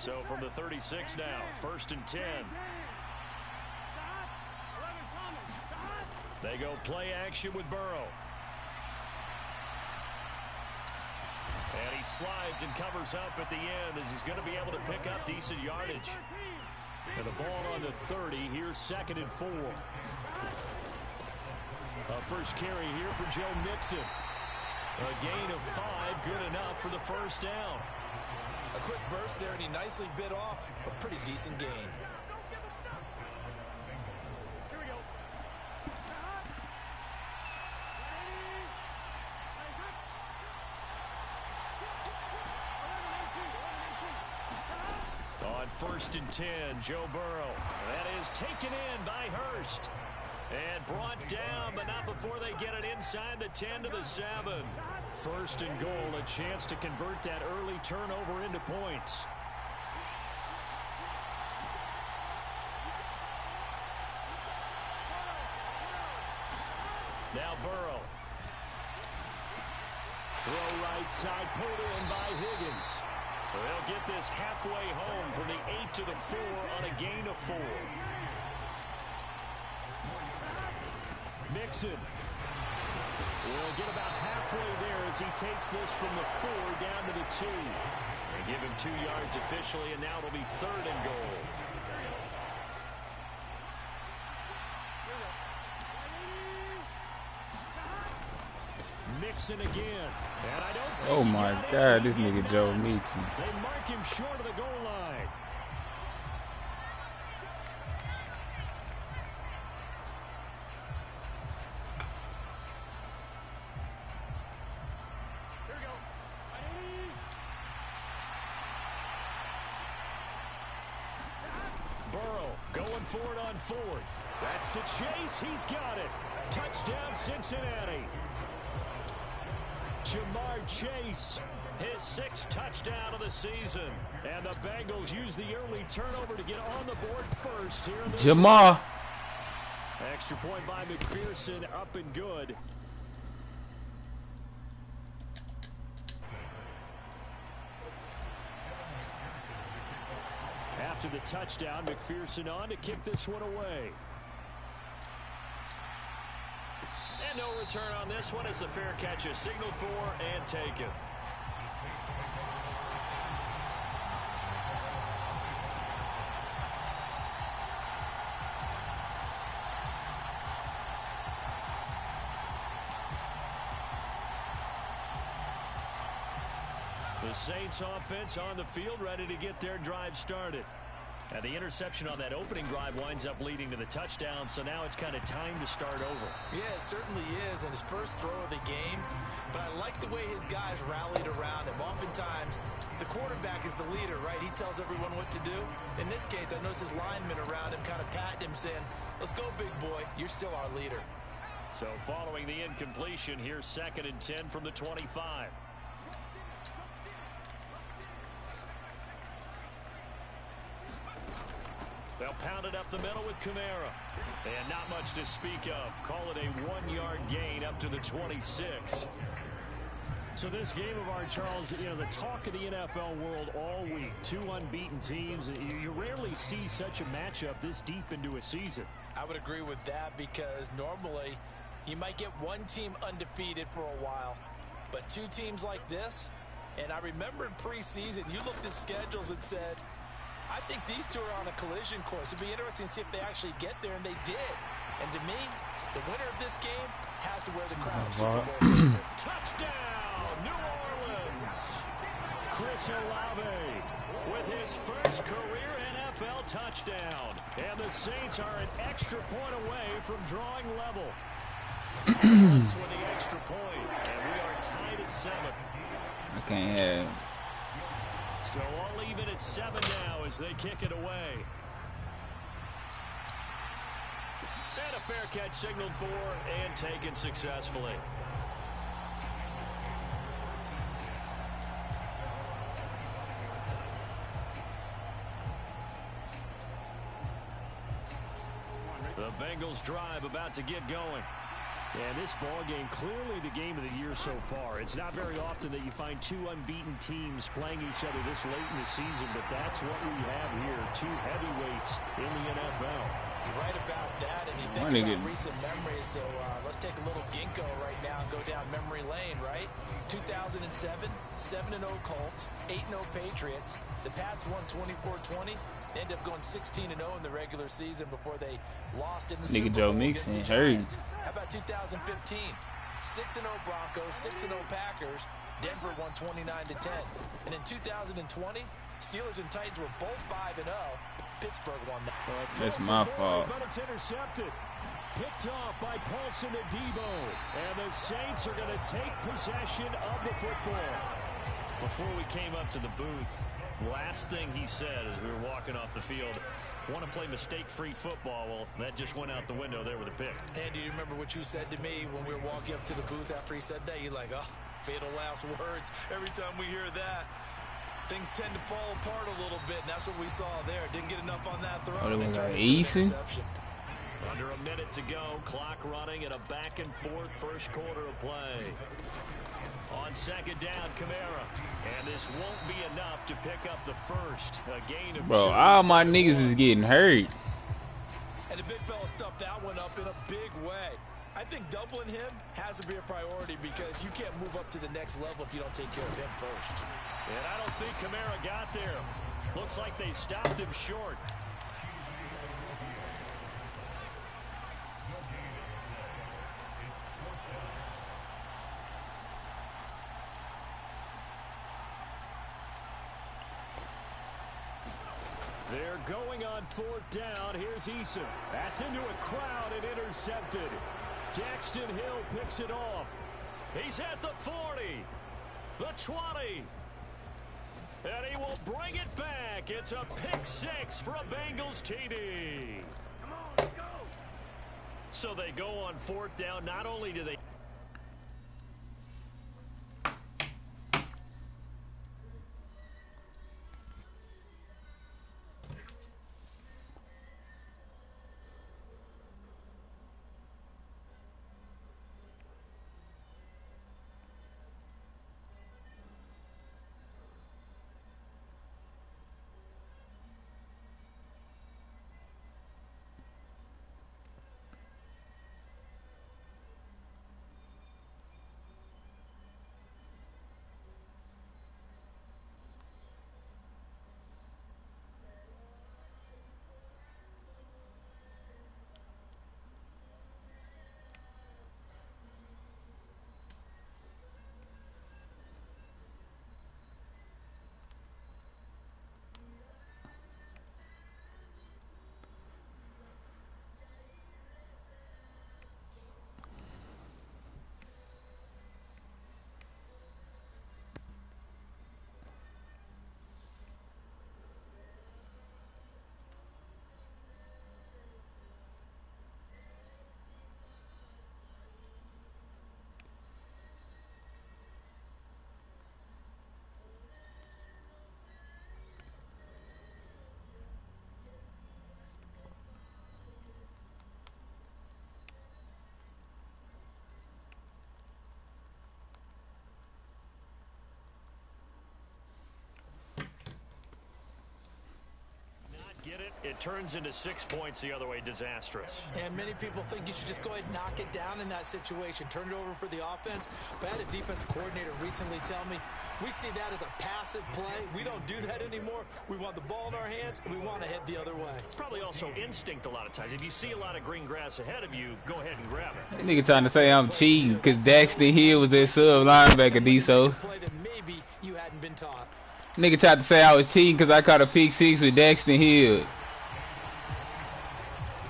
So from the 36 now, 1st and 10. They go play action with Burrow. And he slides and covers up at the end as he's going to be able to pick up decent yardage. And the ball on the 30. Here's 2nd and 4. First carry here for Joe Mixon. A gain of 5, good enough for the first down. A quick burst there, and he nicely bit off a pretty decent gain. On 1st and 10, Joe Burrow. That is taken in by Hurst. And brought down, but not before they get it inside the 10 to the 7. 1st and goal, a chance to convert that early turnover into points. Now Burrow. Throw right side, pulled in by Higgins. They'll get this halfway home from the 8 to the 4 on a gain of 4. Mixon will get about halfway there as he takes this from the 4 down to the 2. They give him 2 yards officially, and now it'll be 3rd and goal. Mixon again. And I don't think oh my God, this nigga Joe Mixon. They mark him short of the goal line. Burrow going for it on 4th. That's to Chase. He's got it. Touchdown, Cincinnati. Jamar Chase, his 6th touchdown of the season. And the Bengals use the early turnover to get on the board first here in this Jamar. Extra point by McPherson, up and good. After the touchdown, McPherson on to kick this one away. And no return on this one as the fair catch is signaled for and taken. The Saints offense on the field, ready to get their drive started. And the interception on that opening drive winds up leading to the touchdown, so now it's kind of time to start over. Yeah, it certainly is, and his first throw of the game. But I like the way his guys rallied around him. Oftentimes, the quarterback is the leader, right? He tells everyone what to do. In this case, I noticed his linemen around him kind of patting him, saying, let's go, big boy. You're still our leader. So following the incompletion, here's 2nd and 10 from the 25. They'll pound it up the middle with Kamara. And not much to speak of. Call it a 1-yard gain up to the 26. So this game of ours, Charles, you know, the talk of the NFL world all week. 2 unbeaten teams. You rarely see such a matchup this deep into a season. I would agree with that because normally you might get one team undefeated for a while. But 2 teams like this, and I remember in preseason, you looked at schedules and said, I think these 2 are on a collision course. It'd be interesting to see if they actually get there, and they did. And to me, the winner of this game has to wear the crown. Touchdown, New Orleans. Chris Olave with his first career NFL touchdown. And the Saints are an extra point away from drawing level. That's with the extra point, and we are tied at 7. I can't have. So all even at 7 now as they kick it away. And a fair catch signaled for and taken successfully. The Bengals drive about to get going. And this ball game clearly the game of the year so far. It's not very often that you find two unbeaten teams playing each other this late in the season, but that's what we have here. Two heavyweights in the NFL. You're right about that, and you think about recent memories, so let's take a little ginkgo right now and go down memory lane, right? 2007, 7-0 Colts, 8-0 Patriots. The Pats won 24-20. They ended up going 16-0 in the regular season before they lost in the Super Bowl against the Giants. How about 2015? 6-0 Broncos, 6-0 Packers. Denver won 29-10. And in 2020, Steelers and Titans were both 5-0. Pittsburgh won that. That's my fault. But it's intercepted. Picked off by Paulson Adebo. And the Saints are going to take possession of the football. Before we came up to the booth, last thing he said as we were walking off the field, want to play mistake-free football. Well, that just went out the window there with a pick. And do you remember what you said to me when we were walking up to the booth after he said that? You're like, oh, fatal last words. Every time we hear that, things tend to fall apart a little bit, and that's what we saw there. Didn't get enough on that throw. Oh, they went easy. Under a minute to go, clock running at a back-and-forth first quarter of play. On second down, Kamara. And this won't be enough to pick up the first. A gain of Bro, 2. all my niggas is getting hurt. And the big fella stuffed that one up in a big way. I think doubling him has to be a priority because you can't move up to the next level if you don't take care of him first. And I don't think Kamara got there. Looks like they stopped him short. They're going on fourth down. Here's Eason. That's into a crowd and intercepted. Daxton Hill picks it off. He's at the 40, the 20, and he will bring it back. It's a pick 6 for a Bengals TD. Come on, let's go. So they go on fourth down. Not only do they get it, it turns into 6 points the other way. Disastrous. And many people think you should just go ahead and knock it down in that situation. Turn it over for the offense. But I had a defensive coordinator recently tell me, we see that as a passive play. We don't do that anymore. We want the ball in our hands, and we want to head the other way. Probably also instinct a lot of times. If you see a lot of green grass ahead of you, go ahead and grab it. This nigga trying to say I'm cheating because Daxton Hill was that sub linebacker, D-So. Play that maybe you hadn't been taught. Nigga tried to say I was cheating because I caught a pick 6 with Daxton Hill.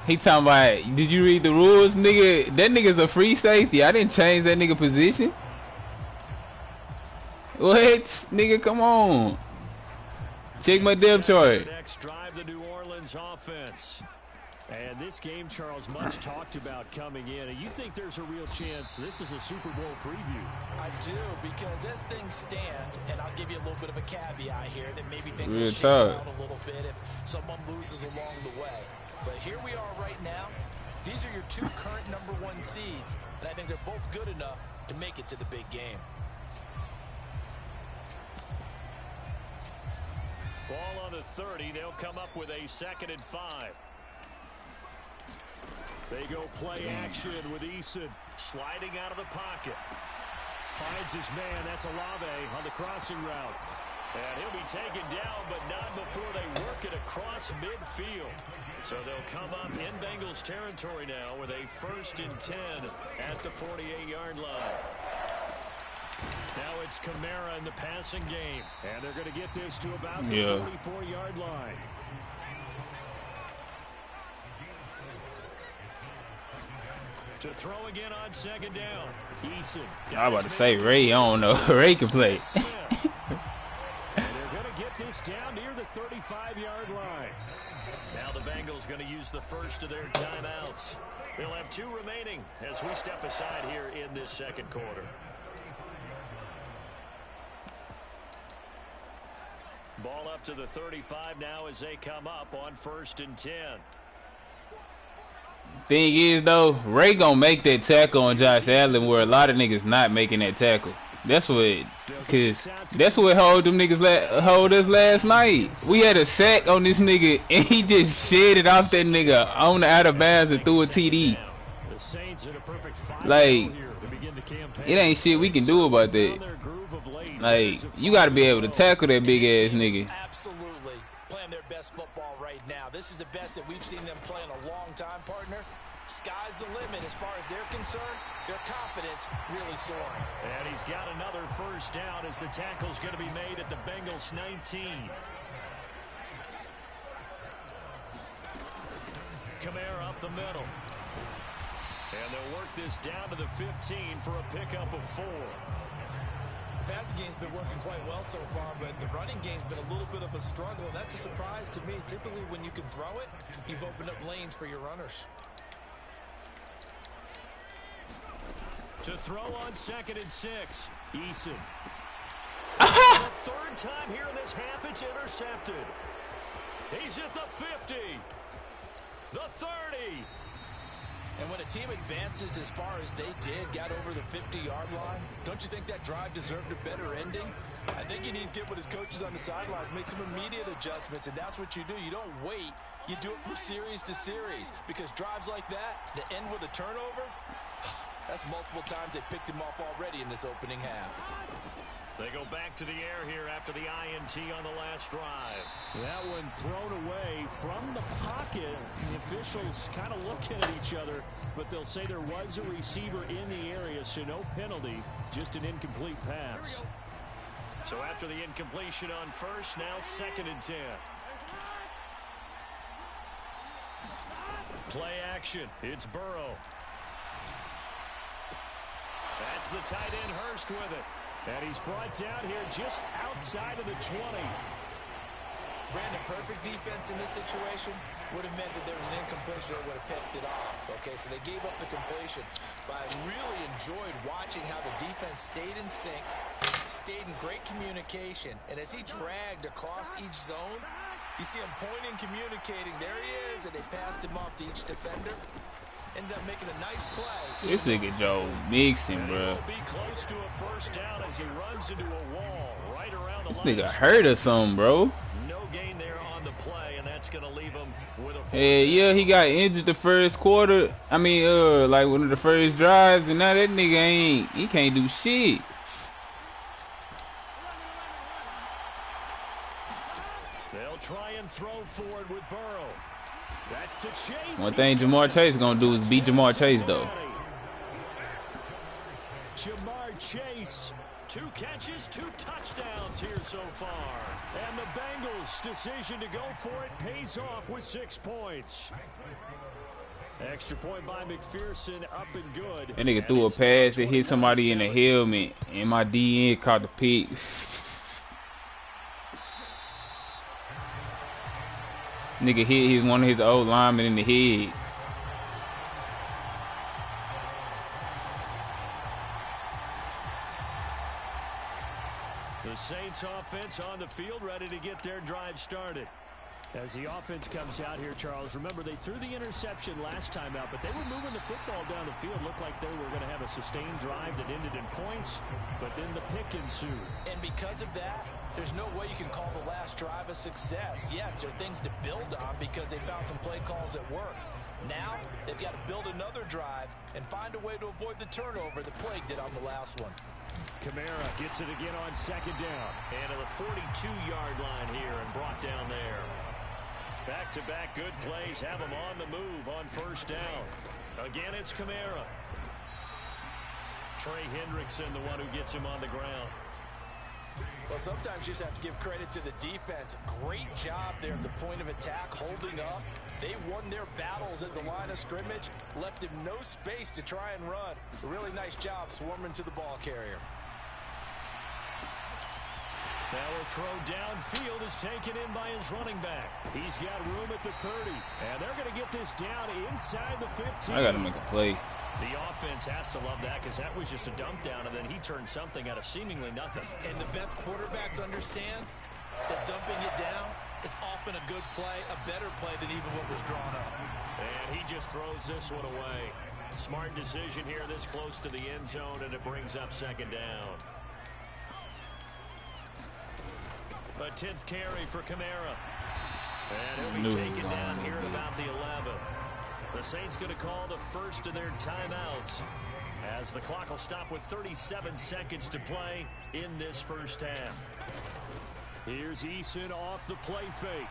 He talking about, did you read the rules, nigga? That nigga's a free safety. I didn't change that nigga position. What? Nigga, come on. Check my depth chart. Next drive, the New Orleans offense. And this game, Charles, much talked about coming in. And you think there's a real chance this is a Super Bowl preview? I do, because as things stand, and I'll give you a little bit of a caveat here, that maybe things Real will shake talk. out a little bit if someone loses along the way. But here we are right now. These are your two current #1 seeds, and I think they're both good enough to make it to the big game. Ball on the 30. They'll come up with a 2nd and 5. They go play action with Eason sliding out of the pocket. Finds his man. That's Olave on the crossing route. And he'll be taken down, but not before they work it across midfield. So they'll come up in Bengals territory now with a 1st and 10 at the 48-yard line. Now it's Kamara in the passing game. And they're going to get this to about the 44-yard line. To throw again on 2nd down. Eason. I was about to say Ray. I don't know. Ray can play. And they're going to get this down near the 35-yard line. Now the Bengals going to use the first of their timeouts. They'll have 2 remaining as we step aside here in this 2nd quarter. Ball up to the 35 now as they come up on 1st and 10. Thing is though, Ray gonna make that tackle on Josh Allen where a lot of niggas not making that tackle. That's what, cause that's what hold us last night. We had a sack on this nigga and he just shedded off that nigga on the out of bounds and threw a TD. Like, it ain't shit we can do about that. Like, you gotta be able to tackle that big ass nigga. Absolutely playing their best football right now. This is the best that we've seen them play in a long time, partner. Sky's the limit as far as they're concerned. Their confidence really soaring. And he's got another 1st down as the tackle's going to be made at the Bengals 19. Kamara up the middle. And they'll work this down to the 15 for a pickup of 4. The passing game's been working quite well so far, but the running game's been a little bit of a struggle. That's a surprise to me. Typically, when you can throw it, you've opened up lanes for your runners. To throw on 2nd and 6. Eason. The 3rd time here in this half, it's intercepted. He's at the 50. The 30. And when a team advances as far as they did, got over the 50-yard line, don't you think that drive deserved a better ending? I think he needs to get with his coaches on the sidelines, make some immediate adjustments, and that's what you do. You don't wait. You do it from series to series, because drives like that, that end with a turnover, that's multiple times they picked him off already in this opening half. They go back to the air here after the INT on the last drive. That one thrown away from the pocket. The officials kind of looking at each other, but they'll say there was a receiver in the area, so no penalty, just an incomplete pass. So after the incompletion on 1st, now 2nd and 10. Play action. It's Burrow. That's the tight end Hurst with it. And he's brought down here just outside of the 20. Brandon, perfect defense in this situation would have meant that there was an incompletion that would have picked it off. Okay, so they gave up the completion. But I really enjoyed watching how the defense stayed in sync, stayed in great communication. And as he dragged across each zone, you see him pointing, communicating. There he is, and they passed him off to each defender. Ended up making a nice play. This nigga Joe Mixon, bro. Be close to a 1st down as he runs into a wall right around the This line. nigga hurt or something, bro. No gain there on the play, and that's going to leave him with a 4th Yeah, he got injured the 1st quarter. I mean, like one of the first drives, and now that nigga he can't do shit. They'll try and throw forward with Burrow. That's to Chase. One thing Jamar Chase is gonna do is beat Jamar Chase, though. Jamar Chase, 2 catches, 2 touchdowns here so far. And the Bengals' decision to go for it pays off with 6 points. Extra point by McPherson, up and good. That nigga threw a pass that hit somebody in the helmet, and my DN caught the pick. Nigga hit one of his old linemen in the head. The Saints offense on the field, ready to get their drive started. As the offense comes out here, Charles, remember they threw the interception last time out, but they were moving the football down the field. Looked like they were going to have a sustained drive that ended in points, but then the pick ensued. And because of that, there's no way you can call the last drive a success. Yes, there are things to build on because they found some play calls at work. Now, they've got to build another drive and find a way to avoid the turnover that plagued it on the last one. Kamara gets it again on second down. And to the 42-yard line here and brought down there. Back-to-back good plays have him on the move on first down. Again, it's Kamara. Trey Hendrickson, the one who gets him on the ground. Well, sometimes you just have to give credit to the defense. Great job there at the point of attack, holding up. They won their battles at the line of scrimmage, left him no space to try and run. A really nice job swarming to the ball carrier. Now a throw downfield is taken in by his running back. He's got room at the 30. And they're going to get this down inside the 15. I got to make a play. The offense has to love that because that was just a dump down, and then he turned something out of seemingly nothing. And the best quarterbacks understand that dumping it down is often a good play, a better play than even what was drawn up. And he just throws this one away. Smart decision here this close to the end zone, and it brings up second down. A 10th carry for Kamara. And he'll be taken down here at about the 11. The Saints going to call the first of their timeouts as the clock will stop with 37 seconds to play in this first half. Here's Eason off the play fake.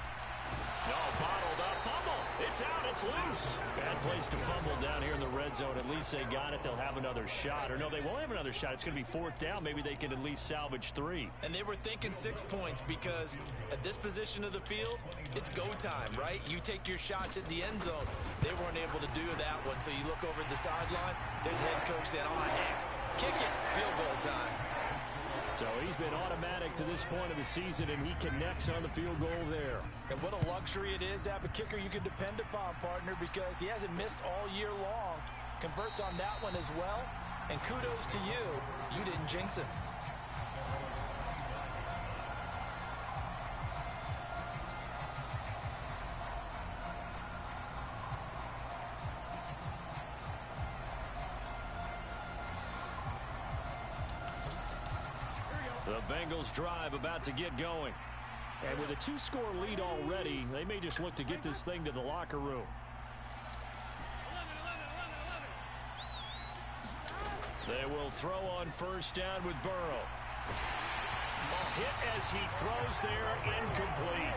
No, bottled up. Fumble. It's out. It's loose. Bad place to fumble down here in the red zone. At least they got it. They'll have another shot. Or no, they won't have another shot. It's going to be fourth down. Maybe they can at least salvage 3. And they were thinking 6 points because at this position of the field, it's go time, right? You take your shots at the end zone. They weren't able to do that one. So you look over at the sideline. There's the head coach saying, oh, heck, kick it. Field goal time. So he's been automatic to this point of the season, and he connects on the field goal there. And what a luxury it is to have a kicker you can depend upon, partner, because he hasn't missed all year long. Converts on that one as well. And kudos to you. You didn't jinx him. The Bengals drive about to get going. And with a 2-score lead already, they may just look to get this thing to the locker room. They will throw on first down with Burrow. A hit as he throws there, incomplete.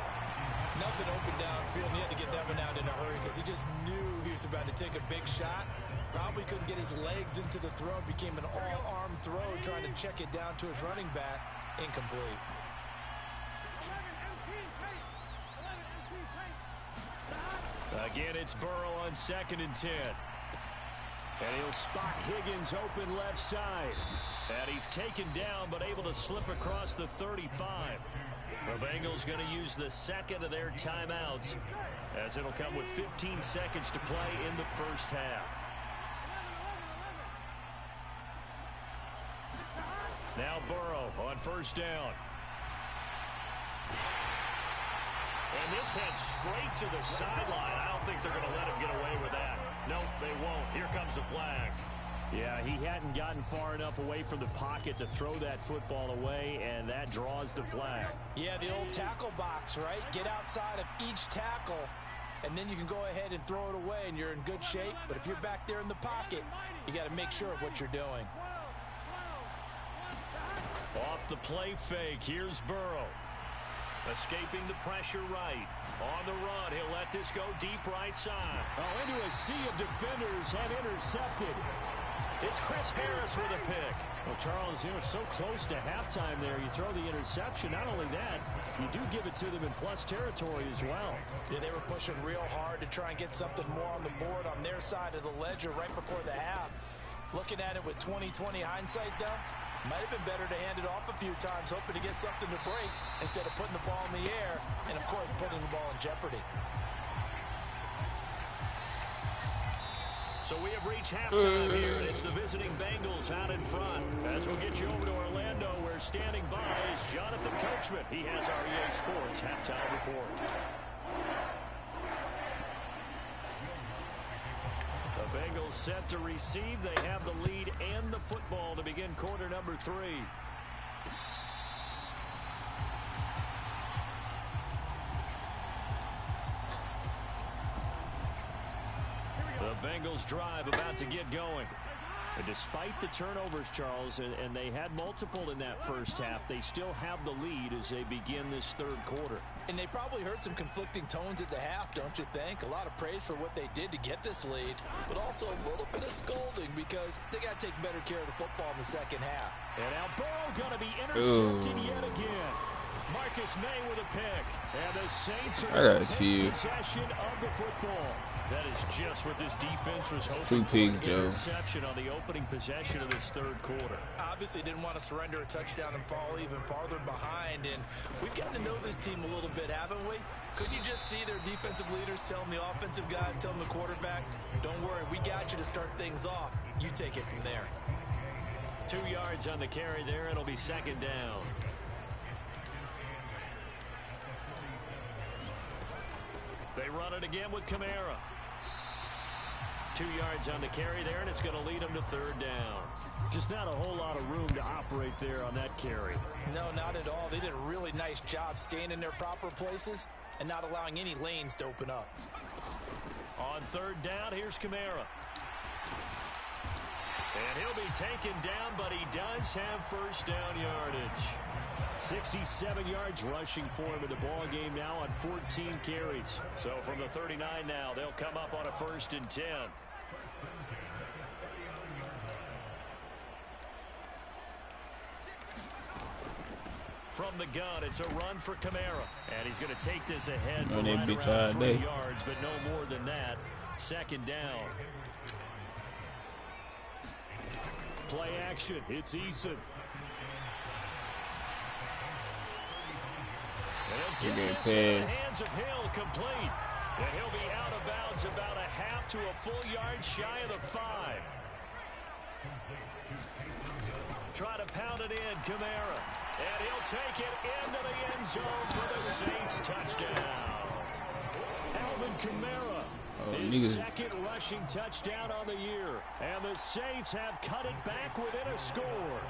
Nothing open downfield. He had to get that one out in a hurry because he just knew he was about to take a big shot. Probably couldn't get his legs into the throw. Became an all-arm throw trying to check it down to his running back. Incomplete. Again, it's Burrow on 2nd and 10. And he'll spot Higgins open left side. And he's taken down but able to slip across the 35. The Bengals going to use the second of their timeouts as it'll come with 15 seconds to play in the first half. Now Burrow on first down. And this head straight to the sideline. I don't think they're going to let him get away with that. Nope, they won't. Here comes the flag. Yeah, he hadn't gotten far enough away from the pocket to throw that football away, and that draws the flag. Yeah, the old tackle box, right? Get outside of each tackle, and then you can go ahead and throw it away, and you're in good shape. But if you're back there in the pocket, you got to make sure of what you're doing. Off the play fake, here's Burrow. Escaping the pressure right. On the run, he'll let this go deep right side. Oh, into a sea of defenders have intercepted. It's Chris Harris with a pick. Well, Charles, you know, so close to halftime there. You throw the interception. Not only that, you do give it to them in plus territory as well. Yeah, they were pushing real hard to try and get something more on the board on their side of the ledger right before the half. Looking at it with 20/20 hindsight, though, might have been better to hand it off a few times, hoping to get something to break instead of putting the ball in the air and, of course, putting the ball in jeopardy. So we have reached halftime here, and it's the visiting Bengals out in front. As we'll get you over to Orlando, where standing by is Jonathan Coachman. He has our EA Sports halftime report. Bengals set to receive. They have the lead and the football to begin quarter number 3. The Bengals drive about to get going. And despite the turnovers, Charles, and they had multiple in that first half, they still have the lead as they begin this third quarter. And they probably heard some conflicting tones at the half, don't you think? A lot of praise for what they did to get this lead, but also a little bit of scolding because they got to take better care of the football in the second half. And now Burrow going to be intercepted yet again. Marcus May with a pick. And the Saints are going to take possession of the football. That is just what this defense was hoping for. Interception on the opening possession of this third quarter. Obviously didn't want to surrender a touchdown and fall even farther behind. And we've gotten to know this team a little bit, haven't we? Couldn't you just see their defensive leaders telling the offensive guys, telling the quarterback, don't worry, we got you to start things off. You take it from there. 2 yards on the carry there. It'll be second down. They run it again with Kamara. 2 yards on the carry there, and it's going to lead them to third down. Just not a whole lot of room to operate there on that carry. No, not at all. They did a really nice job staying in their proper places and not allowing any lanes to open up. On third down, here's Kamara. And he'll be taken down, but he does have first down yardage. 67 yards rushing for him in the ball game now on 14 carries. So from the 39 now, they'll come up on a 1st and 10. From the gun, it's a run for Kamara. And he's going to take this ahead for right around 3 yards, but no more than that. Second down. Play action. It's Eason. And he'll get this in the hands of Hill, complete. And he'll be out of bounds about a half to a full yard shy of the 5. Try to pound it in, Kamara. And he'll take it into the end zone for the Saints touchdown. Alvin Kamara, his second rushing touchdown on the year. And the Saints have cut it back within a score.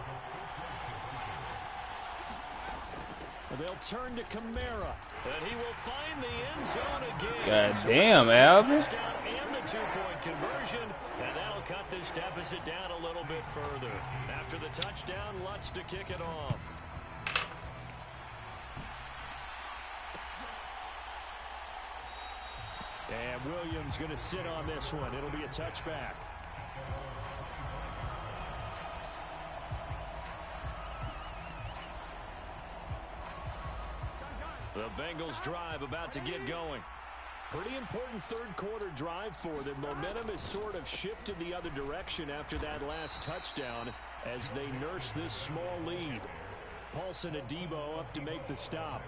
And they'll turn to Kamara. And he will find the end zone again. God damn, Alvin. And the 2-point conversion. And that'll cut this deficit down a little bit further. After the touchdown, Lutz to kick it off. And Williams going to sit on this one. It'll be a touchback. The Bengals drive about to get going. Pretty important third quarter drive for them. Momentum has sort of shifted the other direction after that last touchdown as they nurse this small lead. Paulson and Debo up to make the stop.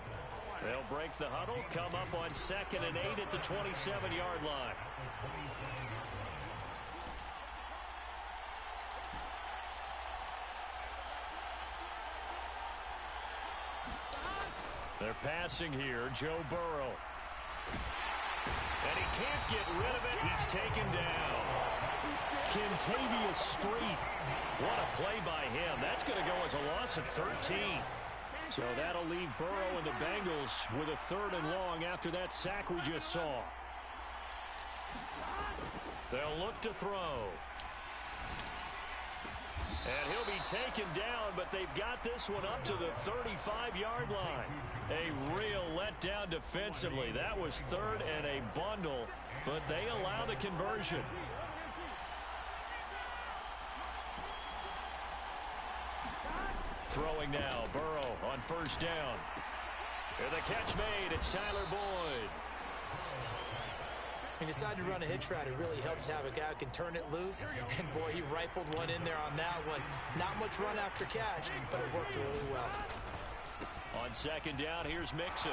They'll break the huddle, come up on 2nd and 8 at the 27-yard line. They're passing here, Joe Burrow. And he can't get rid of it. He's taken down. Kentavious Street. What a play by him. That's going to go as a loss of 13. So that'll leave Burrow and the Bengals with a 3rd and long after that sack we just saw. They'll look to throw. And he'll be taken down, but they've got this one up to the 35-yard line. A real letdown defensively. That was 3rd and a bundle, but they allow the conversion. Throwing now, Burrow on 1st down. And the catch made, it's Tyler Boyd. He decided to run a hitch route. It really helps to have a guy who can turn it loose. And boy, he rifled one in there on that one. Not much run after catch, but it worked really well. On 2nd down, here's Mixon.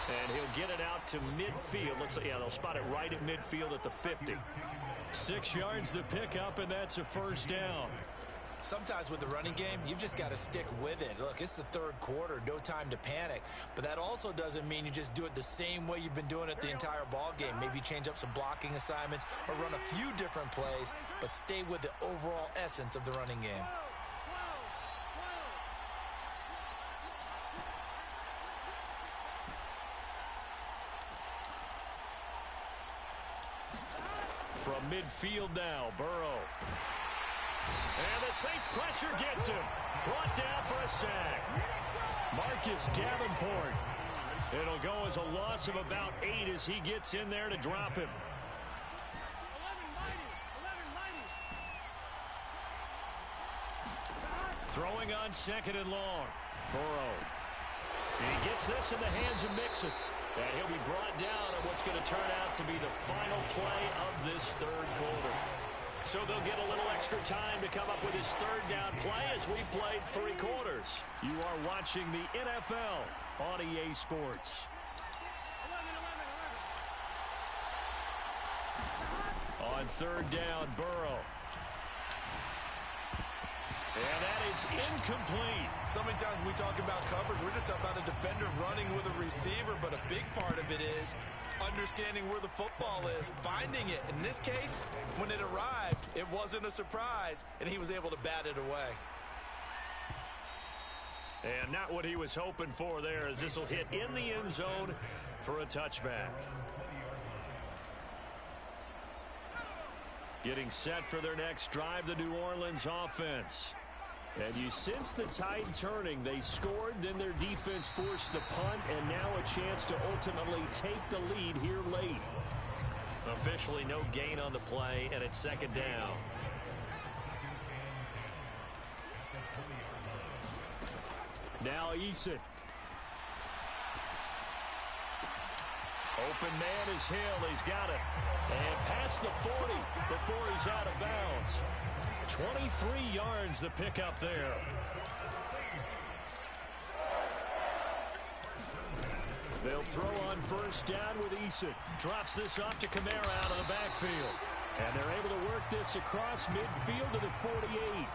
And he'll get it out to midfield. Looks like, yeah, they'll spot it right at midfield at the 50. 6 yards the pickup, and that's a 1st down. Sometimes with the running game, you've just got to stick with it. Look, it's the third quarter, no time to panic. But that also doesn't mean you just do it the same way you've been doing it the entire ball game. Maybe change up some blocking assignments or run a few different plays, but stay with the overall essence of the running game. From midfield now, Burrow. And the Saints pressure gets him. Brought down for a sack. Marcus Davenport. It'll go as a loss of about 8 as he gets in there to drop him. Throwing on 2nd and long. Burrow. And he gets this in the hands of Mixon. And he'll be brought down on what's going to turn out to be the final play of this third quarter. So they'll get a little extra time to come up with his third down play as we played 3 quarters. You are watching the NFL on EA Sports. On 3rd down, Burrow. And that is incomplete. So many times when we talk about coverage, we're just about a defender running with a receiver, but a big part of it is understanding where the football is, finding it. In this case, when it arrived, it wasn't a surprise, and he was able to bat it away. And not what he was hoping for there, as this will hit in the end zone for a touchback. Getting set for their next drive, the New Orleans offense. And you sense the tide turning. They scored, then their defense forced the punt, and now a chance to ultimately take the lead here late. Officially no gain on the play, and it's 2nd down. Now Eason. Open man is Hill. He's got it. And past the 40 before he's out of bounds. 23 yards the pickup there. They'll throw on 1st down with Eason. Drops this off to Kamara out of the backfield. And they're able to work this across midfield to the 48.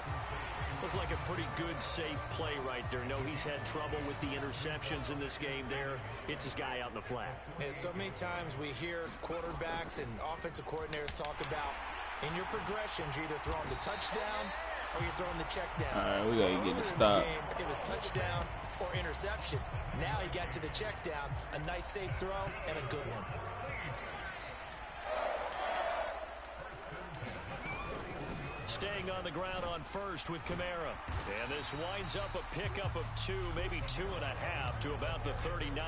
Looked like a pretty good, safe play right there. No, he's had trouble with the interceptions in this game there. Hits his guy out in the flat. Yeah, so many times we hear quarterbacks and offensive coordinators talk about in your progressions, you're either throwing the touchdown or you're throwing the check down. All right, we got to get the stop. It was touchdown or interception. Now he got to the check down. A nice safe throw and a good one. Staying on the ground on 1st with Kamara. And this winds up a pickup of 2, maybe 2.5 to about the 39.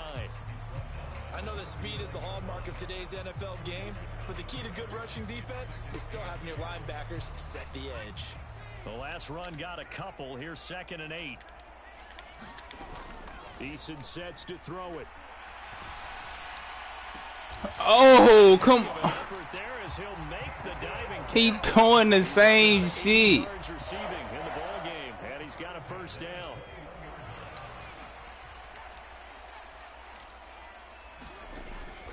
I know that speed is the hallmark of today's NFL game, but the key to good rushing defense is still having your linebackers set the edge. The last run got a couple. Here's 2nd and 8. Eason sets to throw it. Oh, come on. He doing the same shit. Receiving in the ball game, and he's got a 1st down.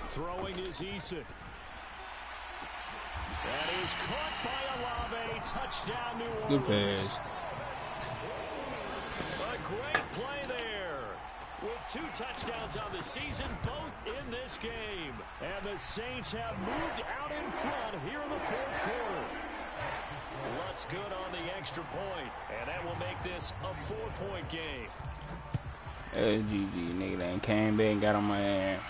Throwing is Eason. That is caught by Olave. Touchdown, New Orleans. Good pass. A great play there. With 2 touchdowns on the season, both in this game. And the Saints have moved out in front here in the 4th quarter. Looks good on the extra point, and that will make this a 4-point game. GG, nigga done came back and got on my ass.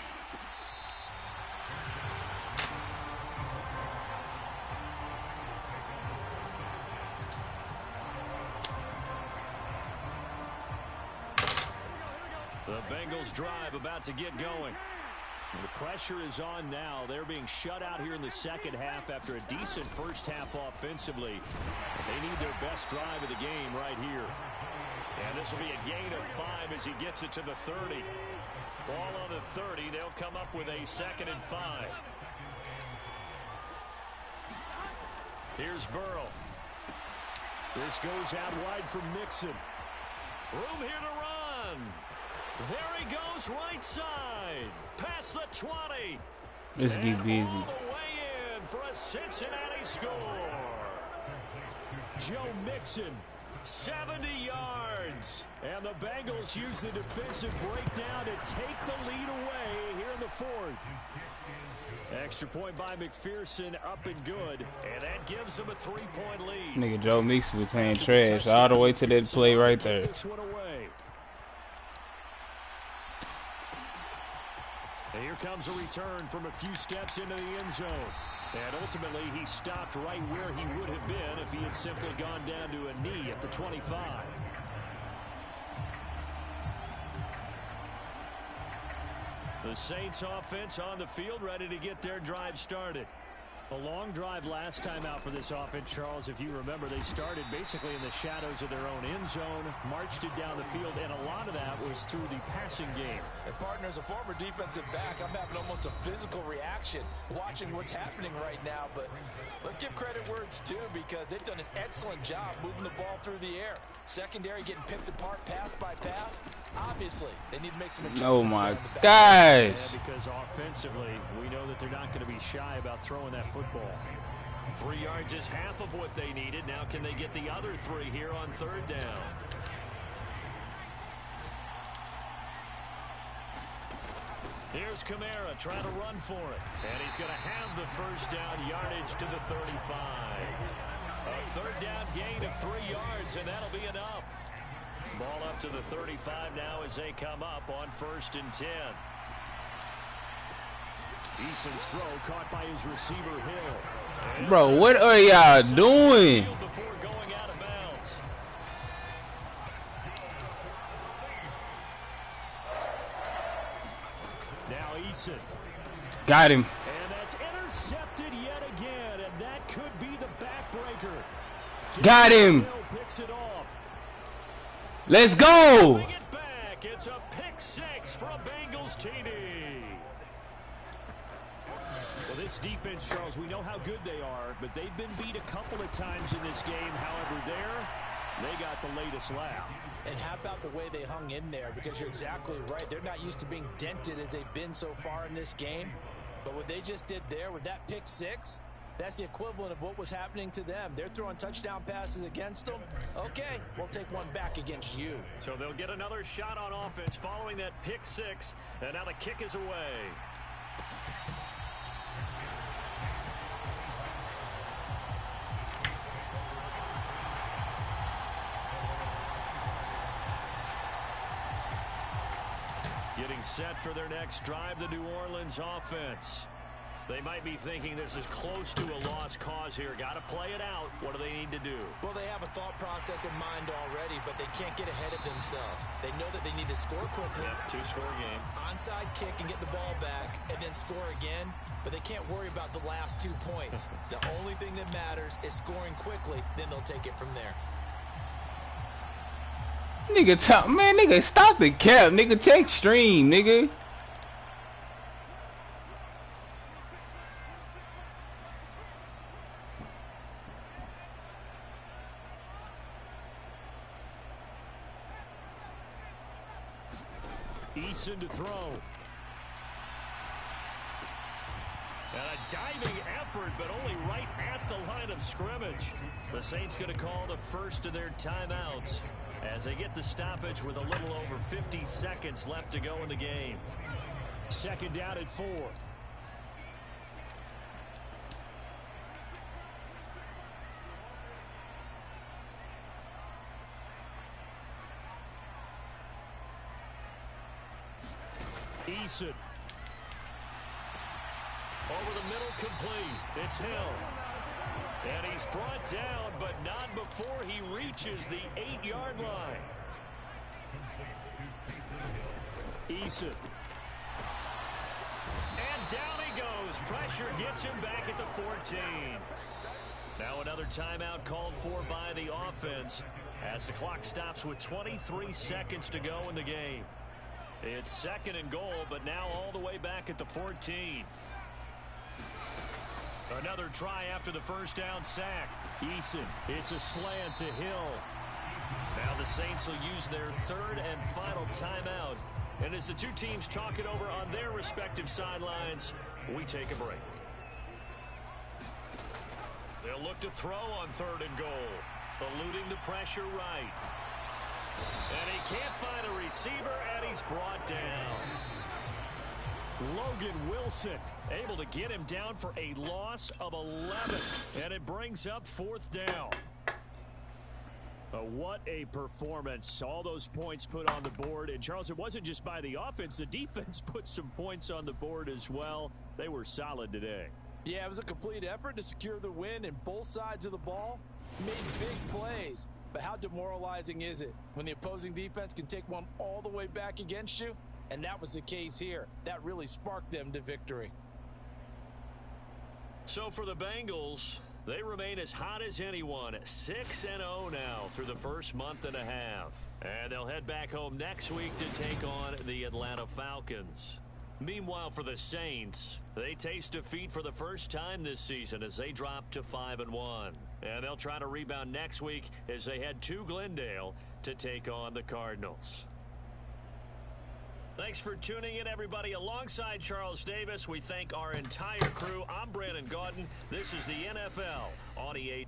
The Bengals drive about to get going. The pressure is on now. They're being shut out here in the 2nd half after a decent 1st half offensively. They need their best drive of the game right here. And this will be a gain of 5 as he gets it to the 30. Ball on the 30. They'll come up with a 2nd and 5. Here's Burrow. This goes out wide for Mixon. Room here to run. There he goes, right side. Past the 20. Let's get busy. All the way in for a Cincinnati score. Joe Mixon 70 yards. And the Bengals use the defensive breakdown to take the lead away here in the fourth. Extra point by McPherson, up and good. And that gives them a 3-point lead. Nigga Joe Mixon was playing trash all the way to that play right there. And here comes a return from a few steps into the end zone. And ultimately, he stopped right where he would have been if he had simply gone down to a knee at the 25. The Saints offense on the field, ready to get their drive started. A long drive last time out for this offense, Charles. If you remember, they started basically in the shadows of their own end zone, marched it down the field, and a lot of that was through the passing game. And partner, as a former defensive back, I'm having almost a physical reaction watching what's happening right now. But let's give credit where it's due, because they've done an excellent job moving the ball through the air. Secondary getting picked apart pass by pass. Obviously, they need to make some adjustments. Oh my gosh. Yeah, because offensively, we know that they're not going to be shy about throwing that football. 3 yards is half of what they needed. Now can they get the other 3 here on third down? Here's Kamara trying to run for it. And he's going to have the first down yardage to the 35. A third down gain of 3 yards, and that'll be enough. Ball up to the 35 now as they come up on 1st and 10. Eason's throw caught by his receiver Hill. Bro, what are y'all doing? Before going out of bounds. Now Eason. Got him. And that's intercepted yet again, and that could be the backbreaker. Got him. Picks it off. Let's go. Bring it back. It's a pick 6 from Bengals TD. Well, this defense, Charles, we know how good they are, but they've been beat a couple of times in this game. However, they got the latest laugh. And how about the way they hung in there? Because you're exactly right. They're not used to being dented as they've been so far in this game. But what they just did there with that pick 6, that's the equivalent of what was happening to them. They're throwing touchdown passes against them. Okay, we'll take one back against you. So they'll get another shot on offense following that pick 6. And now the kick is away. Getting set for their next drive, the New Orleans offense. They might be thinking this is close to a lost cause here. Got to play it out. What do they need to do? Well, they have a thought process in mind already, but they can't get ahead of themselves. They know that they need to score quickly. Yep, 2-score game. Onside kick and get the ball back and then score again, but they can't worry about the last 2 points. The only thing that matters is scoring quickly, then they'll take it from there. Nigga, man, nigga, stop the cap. Nigga, check stream, nigga. Eason to throw. And a diving effort, but only right at the line of scrimmage. The Saints going to call the first of their timeouts as they get the stoppage with a little over 50 seconds left to go in the game. 2nd down at 4. Eason. Over the middle, complete. It's Hill. And he's brought down, but not before he reaches the 8-yard line. Eason. And down he goes. Pressure gets him back at the 14. Now another timeout called for by the offense as the clock stops with 23 seconds to go in the game. It's 2nd and goal, but now all the way back at the 14. Another try after the first down sack. Eason, it's a slant to Hill. Now the Saints will use their 3rd and final timeout. And as the two teams talk it over on their respective sidelines, we take a break. They'll look to throw on 3rd and goal. eluding the pressure right. And he can't find a receiver, and he's brought down. Logan Wilson able to get him down for a loss of 11, and it brings up 4th down. What a performance. All those points put on the board. And, Charles, it wasn't just by the offense. The defense put some points on the board as well. They were solid today. Yeah, it was a complete effort to secure the win, and both sides of the ball made big plays. But how demoralizing is it when the opposing defense can take one all the way back against you? And that was the case here. That really sparked them to victory. So for the Bengals, they remain as hot as anyone, 6-0 now through the first month and a half. And they'll head back home next week to take on the Atlanta Falcons. Meanwhile, for the Saints, they taste defeat for the first time this season as they drop to 5-1. And they'll try to rebound next week as they head to Glendale to take on the Cardinals. Thanks for tuning in, everybody. Alongside Charles Davis, we thank our entire crew. I'm Brandon Gaudin. This is the NFL on EA.